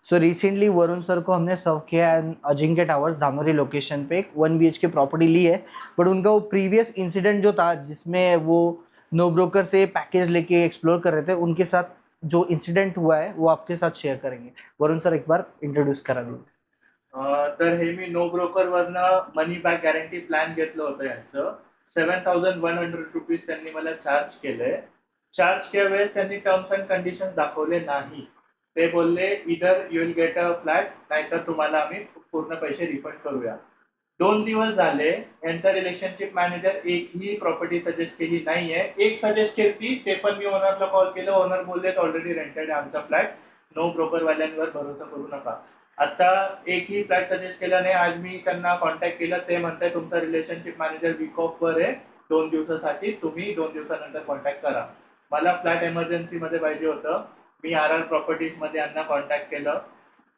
So recently वरुण sir को हमने सर्व किया है अजिंक्य टावर्स धानोरी लोकेशन पे। 1 BHK प्रॉपर्टी ली है, बट उनका वो प्रीवियस इंसिडेंट जो था जिसमें वो नो ब्रोकर से पैकेज लेके एक्सप्लोर कर रहे थे, उनके साथ जो इंसिडेंट हुआ है वो आपके साथ शेअर करेंगे। वरुण सर एक बार इंट्रोड्यूस करा दीजिए। तर हे मी नो ब्रोकरवरनं मनी बॅक गॅरंटी प्लॅन घेतलं होतं यांचं. 7,100 रुपीज त्यांनी मला चार्ज केले. चार्ज केल्या वेळेस त्यांनी टर्म्स अँड कंडिशन दाखवले नाही. ते बोलले इधर you will get a flat, नाहीतर तुम्हाला आम्ही पूर्ण पैसे रिफंड करूया. 2 दिवस झाले, यांचा रिलेशनशिप मॅनेजर एकही प्रॉपर्टी सजेस्ट केली नाहीये. एक सजेस्ट केली, ते पण मी ओनरला कॉल केलं. ओनर बोलले ऑलरेडी रेंटेड आहे आमचा फ्लॅट, नो ब्रोकरवाल्यांवर भरोसा करू नका. आता एकही फ्लॅट सजेस्ट केला नाही. आज मी त्यांना कॉन्टॅक्ट केलं, ते म्हणताय तुमचा रिलेशनशिप मॅनेजर वीक ऑफ वर आहे 2 दिवसासाठी, तुम्ही 2 दिवसानंतर कॉन्टॅक्ट करा. मला फ्लॅट एमर्जन्सीमध्ये पाहिजे होतं. मी RR प्रॉपर्टीजमध्ये यांना कॉन्टॅक्ट केलं.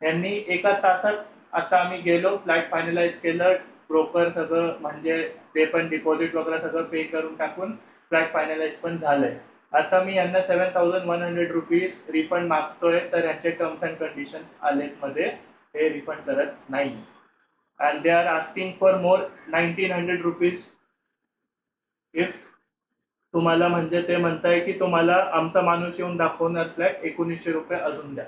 यांनी एका तासात, आता आम्ही गेलो, फ्लॅट फायनलाइज केलं. ब्रोकर सगळं म्हणजे ते पण डिपॉझिट वगैरे सगळं पे करून टाकून फ्लॅट फायनलाइज पण झालंय. आता मी यांना 7,100 रुपीज रिफंड मागतोय, तर यांचे टर्म्स अँड कंडिशन्स आलेत मध्ये, हे रिफंड करत नाही. And they are asking for more 1,900 rupees. If तुम्हाला म्हणजे ते म्हणताय की तुम्हाला आमचा माणूस येऊन दाखवणार फ्लॅट, 1900 रुपये अजून द्या.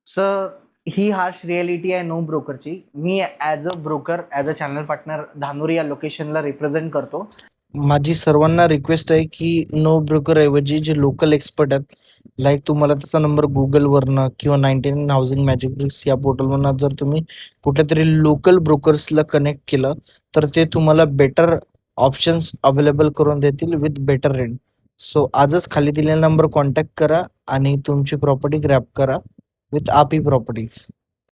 सर ही हार्श रियालिटी आहे नो ब्रोकरची. मी as a broker, as a channel partner Dhanori या लोकेशनला रिप्रेझेंट करतो. माझी सर्वांना रिक्वेस्ट आहे की नो ब्रोकर ऐवजी जे लोकल एक्सपर्ट आहेत, लाईक तुम्हाला त्याचा नंबर गुगलवरनं किंवा 99 हाऊसिंग मॅजिक ब्रिक्स या पोर्टलवरनं जर तुम्ही कुठल्या तरी लोकल ब्रोकर्सला कनेक्ट केलं, तर ते तुम्हाला बेटर ऑप्शन्स अवेलेबल करून देतील विथ बेटर रेंट. सो आजच खाली दिलेला नंबर कॉन्टॅक्ट करा आणि तुमची प्रॉपर्टी ग्रॅब करा विथ आपी प्रॉपर्टीज.